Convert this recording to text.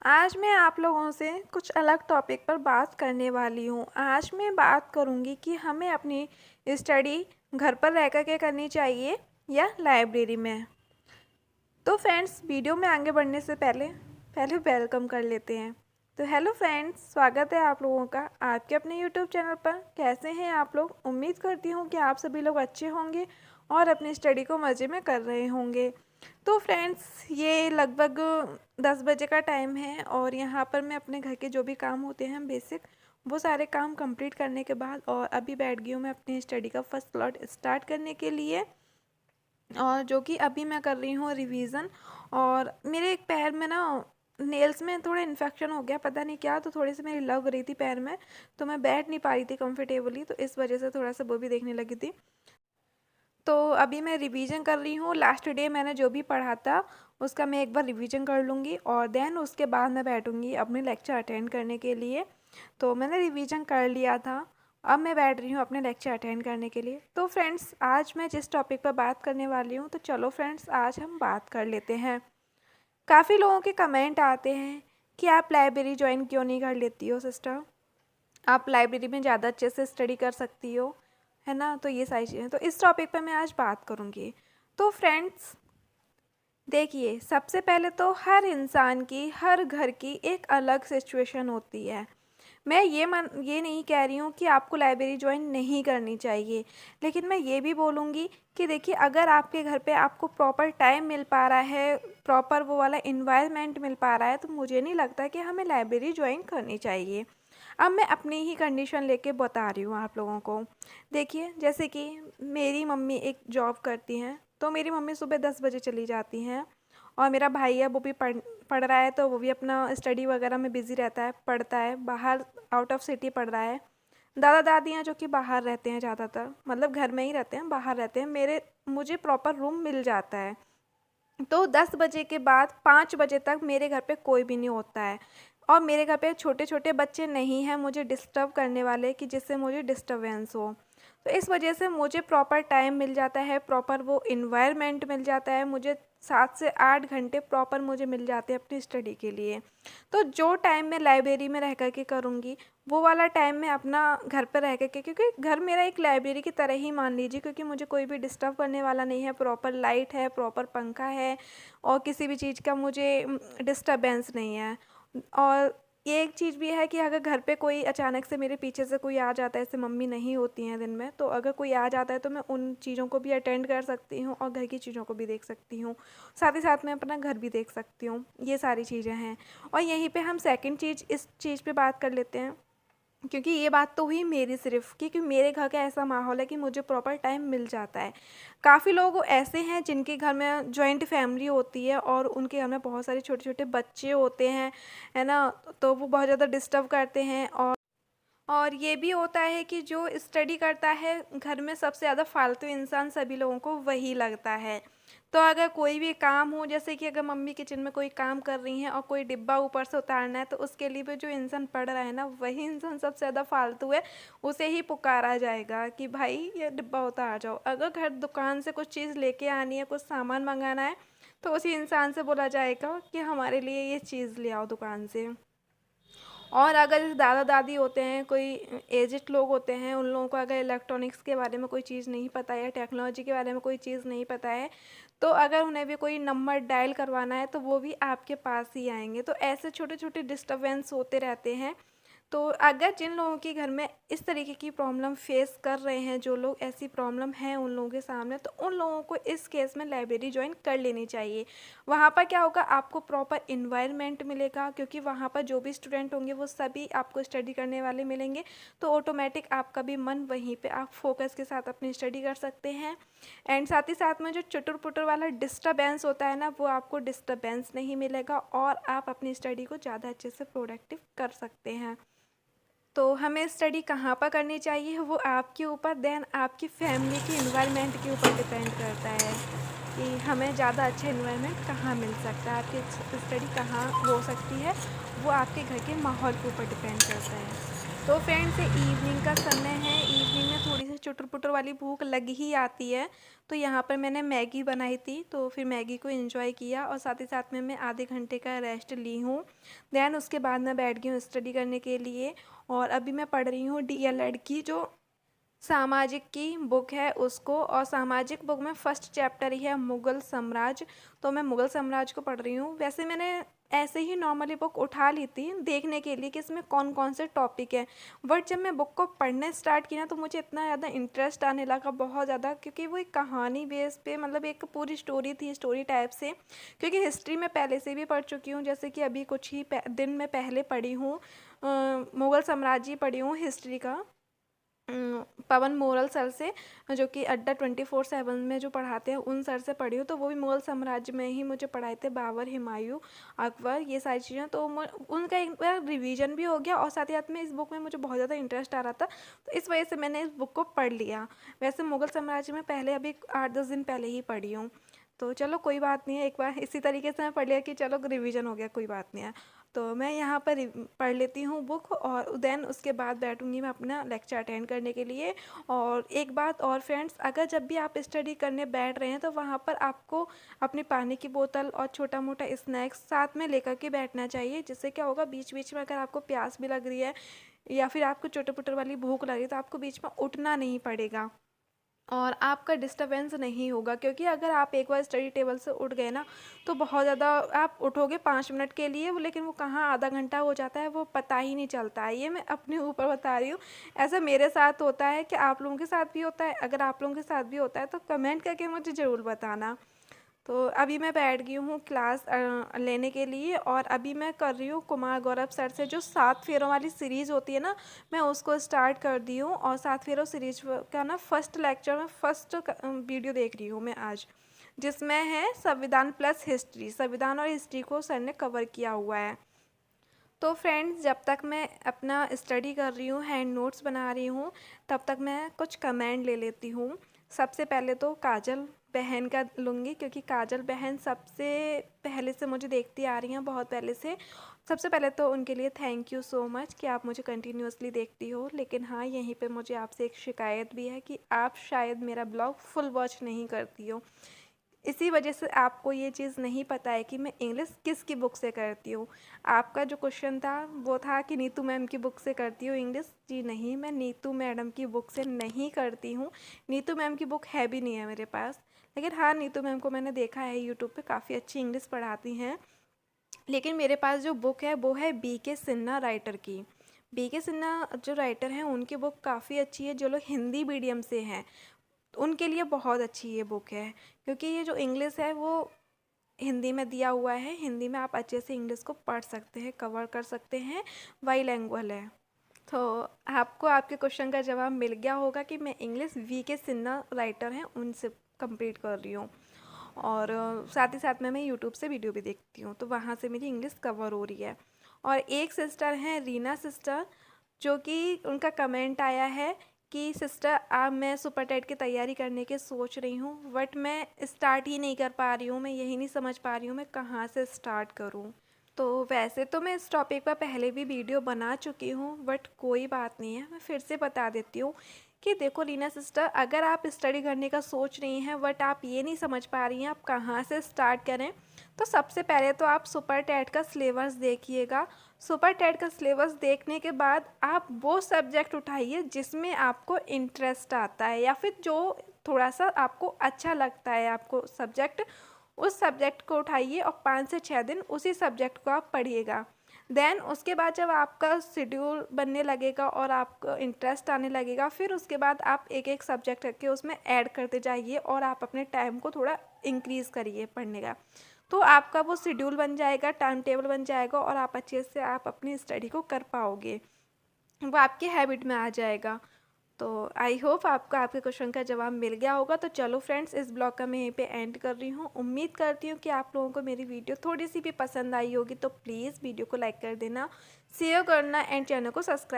आज मैं आप लोगों से कुछ अलग टॉपिक पर बात करने वाली हूँ। आज मैं बात करूँगी कि हमें अपनी स्टडी घर पर रह कर के करनी चाहिए या लाइब्रेरी में। तो फ्रेंड्स, वीडियो में आगे बढ़ने से पहले वेलकम कर लेते हैं। तो हेलो फ्रेंड्स, स्वागत है आप लोगों का आपके अपने यूट्यूब चैनल पर। कैसे हैं आप लोग? उम्मीद करती हूँ कि आप सभी लोग अच्छे होंगे और अपनी स्टडी को मज़े में कर रहे होंगे। तो फ्रेंड्स, ये लगभग 10 बजे का टाइम है और यहाँ पर मैं अपने घर के जो भी काम होते हैं बेसिक, वो सारे काम कंप्लीट करने के बाद और अभी बैठ गई हूँ मैं अपनी स्टडी का फर्स्ट स्लॉट स्टार्ट करने के लिए। और जो कि अभी मैं कर रही हूँ रिवीज़न। और मेरे एक पैर में ना नेल्स में थोड़ा इन्फेक्शन हो गया, पता नहीं क्या, तो थोड़ी सी मेरी लग रही थी पैर में, तो मैं बैठ नहीं पा रही थी कंफर्टेबली, तो इस वजह से थोड़ा सा वो भी देखने लगी थी। तो अभी मैं रिवीजन कर रही हूँ। लास्ट डे मैंने जो भी पढ़ा था उसका मैं एक बार रिवीजन कर लूँगी और देन उसके बाद मैं बैठूँगी अपने लेक्चर अटेंड करने के लिए। तो मैंने रिवीजन कर लिया था, अब मैं बैठ रही हूँ अपने लेक्चर अटेंड करने के लिए। तो फ्रेंड्स, आज मैं जिस टॉपिक पर बात करने वाली हूँ, तो चलो फ्रेंड्स आज हम बात कर लेते हैं। काफ़ी लोगों के कमेंट आते हैं कि आप लाइब्रेरी ज्वाइन क्यों नहीं कर लेती हो सिस्टर, आप लाइब्रेरी में ज़्यादा अच्छे से स्टडी कर सकती हो, है ना। तो ये सारी चीज़ें, तो इस टॉपिक पे मैं आज बात करूँगी। तो फ्रेंड्स देखिए, सबसे पहले तो हर इंसान की, हर घर की एक अलग सिचुएशन होती है। मैं ये नहीं कह रही हूँ कि आपको लाइब्रेरी ज्वाइन नहीं करनी चाहिए, लेकिन मैं ये भी बोलूँगी कि देखिए, अगर आपके घर पे आपको प्रॉपर टाइम मिल पा रहा है, प्रॉपर वो वाला इन्वायरमेंट मिल पा रहा है, तो मुझे नहीं लगता कि हमें लाइब्रेरी ज्वाइन करनी चाहिए। अब मैं अपनी ही कंडीशन लेके बता रही हूँ आप लोगों को। देखिए, जैसे कि मेरी मम्मी एक जॉब करती हैं, तो मेरी मम्मी सुबह 10 बजे चली जाती हैं और मेरा भाई है वो भी पढ़ रहा है, तो वो भी अपना स्टडी वगैरह में बिज़ी रहता है, पढ़ता है, बाहर आउट ऑफ सिटी पढ़ रहा है। दादा दादी हैं जो कि बाहर रहते हैं, ज़्यादातर मतलब घर में ही रहते हैं, बाहर रहते हैं। मुझे प्रॉपर रूम मिल जाता है, तो 10 बजे के बाद 5 बजे तक मेरे घर पे कोई भी नहीं होता है और मेरे घर पे छोटे छोटे बच्चे नहीं हैं मुझे डिस्टर्ब करने वाले कि जिससे मुझे डिस्टरबेंस हो। तो इस वजह से मुझे प्रॉपर टाइम मिल जाता है, प्रॉपर वो इन्वायरमेंट मिल जाता है मुझे। 7 से 8 घंटे प्रॉपर मुझे मिल जाते हैं अपनी स्टडी के लिए। तो जो टाइम मैं लाइब्रेरी में रह कर के करूँगी, वो वाला टाइम मैं अपना घर पर रह कर के, क्योंकि घर मेरा एक लाइब्रेरी की तरह ही मान लीजिए, क्योंकि मुझे कोई भी डिस्टर्ब करने वाला नहीं है, प्रॉपर लाइट है, प्रॉपर पंखा है और किसी भी चीज़ का मुझे डिस्टरबेंस नहीं है। और ये एक चीज़ भी है कि अगर घर पे कोई अचानक से मेरे पीछे से कोई आ जाता है, जैसे मम्मी नहीं होती हैं दिन में, तो अगर कोई आ जाता है तो मैं उन चीज़ों को भी अटेंड कर सकती हूँ और घर की चीज़ों को भी देख सकती हूँ, साथ ही साथ मैं अपना घर भी देख सकती हूँ। ये सारी चीज़ें हैं। और यहीं पे हम सेकंड चीज़ इस चीज़ पे बात कर लेते हैं, क्योंकि ये बात तो हुई मेरी सिर्फ कि क्योंकि मेरे घर का ऐसा माहौल है कि मुझे प्रॉपर टाइम मिल जाता है। काफ़ी लोग ऐसे हैं जिनके घर में जॉइंट फैमिली होती है और उनके घर में बहुत सारे छोटे छोटे बच्चे होते हैं, है ना। तो वो बहुत ज़्यादा डिस्टर्ब करते हैं। और ये भी होता है कि जो स्टडी करता है घर में, सबसे ज़्यादा फालतू इंसान सभी लोगों को वही लगता है। तो अगर कोई भी काम हो, जैसे कि अगर मम्मी किचन में कोई काम कर रही हैं और कोई डिब्बा ऊपर से उतारना है, तो उसके लिए भी जो इंसान पढ़ रहा है ना, वही इंसान सबसे ज़्यादा फालतू है। उसे ही पुकारा जाएगा कि भाई ये डिब्बा उतार जाओ। अगर घर दुकान से कुछ चीज़ लेके आनी है, कुछ सामान मंगाना है, तो उसी इंसान से बोला जाएगा कि हमारे लिए ये चीज़ ले आओ दुकान से। और अगर जैसे दादा दादी होते हैं, कोई एजिड लोग होते हैं, उन लोगों को अगर इलेक्ट्रॉनिक्स के बारे में कोई चीज़ नहीं पता है या टेक्नोलॉजी के बारे में कोई चीज़ नहीं पता है, तो अगर उन्हें भी कोई नंबर डायल करवाना है तो वो भी आपके पास ही आएंगे। तो ऐसे छोटे छोटे डिस्टर्बेंस होते रहते हैं। तो अगर जिन लोगों के घर में इस तरीके की प्रॉब्लम फेस कर रहे हैं, जो लोग ऐसी प्रॉब्लम है उन लोगों के सामने, तो उन लोगों को इस केस में लाइब्रेरी ज्वाइन कर लेनी चाहिए। वहाँ पर क्या होगा, आपको प्रॉपर इन्वायरमेंट मिलेगा, क्योंकि वहाँ पर जो भी स्टूडेंट होंगे वो सभी आपको स्टडी करने वाले मिलेंगे। तो ऑटोमेटिक आपका भी मन वहीं पे, आप फोकस के साथ अपनी स्टडी कर सकते हैं। एंड साथ ही साथ में जो चुटुर पुटुर वाला डिस्टर्बेंस होता है ना, वो आपको डिस्टर्बेंस नहीं मिलेगा और आप अपनी स्टडी को ज़्यादा अच्छे से प्रोडक्टिव कर सकते हैं। तो हमें स्टडी कहाँ पर करनी चाहिए, वो आपके ऊपर, देन आपकी फैमिली की इन्वायरमेंट के ऊपर डिपेंड करता है कि हमें ज़्यादा अच्छा इन्वायरमेंट कहाँ मिल सकता है, आपकी स्टडी कहाँ हो सकती है, वो आपके घर के माहौल के ऊपर डिपेंड करता है। तो फ्रेंड्स ये इवनिंग का समय है। इवनिंग में थोड़ी सी चुटर-पुटर वाली भूख लग ही आती है। तो यहाँ पर मैंने मैगी बनाई थी, तो फिर मैगी को एंजॉय किया और साथ ही साथ में मैं आधे घंटे का रेस्ट ली हूँ। देन उसके बाद मैं बैठ गई हूँ स्टडी करने के लिए और अभी मैं पढ़ रही हूँ डीएलएड की जो सामाजिक की बुक है उसको। और सामाजिक बुक में फर्स्ट चैप्टर ही है मुग़ल साम्राज्य। तो मैं मुग़ल साम्राज्य को पढ़ रही हूँ। वैसे मैंने ऐसे ही नॉर्मली बुक उठा ली थी देखने के लिए कि इसमें कौन कौन से टॉपिक है, बट जब मैं बुक को पढ़ने स्टार्ट की ना तो मुझे इतना ज़्यादा इंटरेस्ट आने लगा, बहुत ज़्यादा, क्योंकि वो एक कहानी बेस पे, मतलब एक पूरी स्टोरी थी, स्टोरी टाइप से। क्योंकि हिस्ट्री में पहले से भी पढ़ चुकी हूँ, जैसे कि अभी कुछ ही दिन में पहले पढ़ी हूँ मुग़ल साम्राज्य पढ़ी हूँ हिस्ट्री का पवन मोरल सर से, जो कि अड्डा 24/7 में जो पढ़ाते हैं उन सर से पढ़ी हूँ। तो वो भी मुग़ल साम्राज्य में ही मुझे पढ़ाए थे, बाबर, हुमायूं, अकबर, ये सारी चीज़ें। तो उनका एक बार रिवीजन भी हो गया और साथ ही साथ में इस बुक में मुझे बहुत ज़्यादा इंटरेस्ट आ रहा था, तो इस वजह से मैंने इस बुक को पढ़ लिया। वैसे मुग़ल साम्राज्य में पहले अभी 8-10 दिन पहले ही पढ़ी हूँ। तो चलो कोई बात नहीं है, एक बार इसी तरीके से मैं पढ़ लिया कि चलो रिवीजन हो गया, कोई बात नहीं है। तो मैं यहाँ पर पढ़ लेती हूँ बुक और देन उसके बाद बैठूँगी मैं अपना लेक्चर अटेंड करने के लिए। और एक बात और फ्रेंड्स, अगर जब भी आप स्टडी करने बैठ रहे हैं तो वहाँ पर आपको अपनी पानी की बोतल और छोटा मोटा स्नैक्स साथ में लेकर के बैठना चाहिए, जिससे क्या होगा बीच बीच में अगर आपको प्यास भी लग रही है या फिर आपको चोटर पुटर वाली भूख लग रही है तो आपको बीच में उठना नहीं पड़ेगा और आपका डिस्टरबेंस नहीं होगा। क्योंकि अगर आप एक बार स्टडी टेबल से उठ गए ना तो बहुत ज़्यादा आप उठोगे 5 मिनट के लिए, लेकिन वो कहाँ आधा घंटा हो जाता है वो पता ही नहीं चलता है। ये मैं अपने ऊपर बता रही हूँ, ऐसा मेरे साथ होता है। कि आप लोगों के साथ भी होता है? अगर आप लोगों के साथ भी होता है तो कमेंट करके मुझे ज़रूर बताना। तो अभी मैं बैठ गई हूँ क्लास लेने के लिए और अभी मैं कर रही हूँ कुमार गौरव सर से जो 7 फेरों वाली सीरीज़ होती है ना, मैं उसको स्टार्ट कर दी हूँ। और 7 फेरों सीरीज का ना फर्स्ट लेक्चर में फर्स्ट वीडियो देख रही हूँ मैं आज, जिसमें है संविधान प्लस हिस्ट्री। संविधान और हिस्ट्री को सर ने कवर किया हुआ है। तो फ्रेंड्स, जब तक मैं अपना स्टडी कर रही हूँ, हैंड नोट्स बना रही हूँ, तब तक मैं कुछ कमेंट ले लेती हूँ। सबसे पहले तो काजल बहन का लूँगी, क्योंकि काजल बहन सबसे पहले से मुझे देखती आ रही हैं, बहुत पहले से। सबसे पहले तो उनके लिए थैंक यू सो मच कि आप मुझे कंटिन्यूअसली देखती हो। लेकिन हाँ, यहीं पे मुझे आपसे एक शिकायत भी है कि आप शायद मेरा ब्लॉग फुल वॉच नहीं करती हो। इसी वजह से आपको ये चीज़ नहीं पता है कि मैं इंग्लिश किसकी बुक से करती हूँ। आपका जो क्वेश्चन था वो था कि नीतू मैम की बुक से करती हूँ इंग्लिश। जी नहीं, मैं नीतू मैडम की बुक से नहीं करती हूँ। नीतू मैम की बुक है भी नहीं है मेरे पास। लेकिन हाँ, नीतू मैम को मैंने देखा है यूट्यूब पे, काफ़ी अच्छी इंग्लिश पढ़ाती हैं। लेकिन मेरे पास जो बुक है वो है BK सिन्हा राइटर की। BK सिन्हा जो राइटर हैं उनकी बुक काफ़ी अच्छी है। जो लोग हिंदी मीडियम से हैं उनके लिए बहुत अच्छी ये बुक है, क्योंकि ये जो इंग्लिश है वो हिंदी में दिया हुआ है। हिंदी में आप अच्छे से इंग्लिश को पढ़ सकते हैं, कवर कर सकते हैं, बाईलैंग्वेज है। तो आपको आपके क्वेश्चन का जवाब मिल गया होगा कि मैं इंग्लिश VK सिन्हा राइटर हैं उनसे कंप्लीट कर रही हूँ। और साथ ही साथ में मैं यूट्यूब से वीडियो भी देखती हूँ, तो वहाँ से मेरी इंग्लिश कवर हो रही है। और एक सिस्टर हैं रीना सिस्टर, जो कि उनका कमेंट आया है कि सिस्टर अब मैं सुपर टेट की तैयारी करने की सोच रही हूँ, बट मैं स्टार्ट ही नहीं कर पा रही हूँ। मैं यही नहीं समझ पा रही हूँ मैं कहाँ से स्टार्ट करूँ। तो वैसे तो मैं इस टॉपिक पर पहले भी वीडियो बना चुकी हूँ, बट कोई बात नहीं है, मैं फिर से बता देती हूँ कि देखो रीना सिस्टर, अगर आप स्टडी करने का सोच रही हैं बट आप ये नहीं समझ पा रही हैं आप कहाँ से स्टार्ट करें, तो सबसे पहले तो आप सुपर टेट का सिलेबस देखिएगा। सुपर टेट का सिलेबस देखने के बाद आप वो सब्जेक्ट उठाइए जिसमें आपको इंटरेस्ट आता है, या फिर जो थोड़ा सा आपको अच्छा लगता है आपको सब्जेक्ट, उस सब्जेक्ट को उठाइए और 5 से 6 दिन उसी सब्जेक्ट को आप पढ़िएगा। देन उसके बाद जब आपका शेड्यूल बनने लगेगा और आपको इंटरेस्ट आने लगेगा, फिर उसके बाद आप एक एक सब्जेक्ट रख के उसमें ऐड करते जाइए और आप अपने टाइम को थोड़ा इंक्रीज़ करिए पढ़ने का। तो आपका वो शेड्यूल बन जाएगा, टाइम टेबल बन जाएगा और आप अच्छे से आप अपनी स्टडी को कर पाओगे, वो आपके हैबिट में आ जाएगा। तो आई होप आपको आपके क्वेश्चन का जवाब मिल गया होगा। तो चलो फ्रेंड्स, इस ब्लॉग का मैं यहीं पे एंड कर रही हूँ। उम्मीद करती हूँ कि आप लोगों को मेरी वीडियो थोड़ी सी भी पसंद आई होगी, तो प्लीज़ वीडियो को लाइक कर देना, शेयर करना एंड चैनल को सब्सक्राइब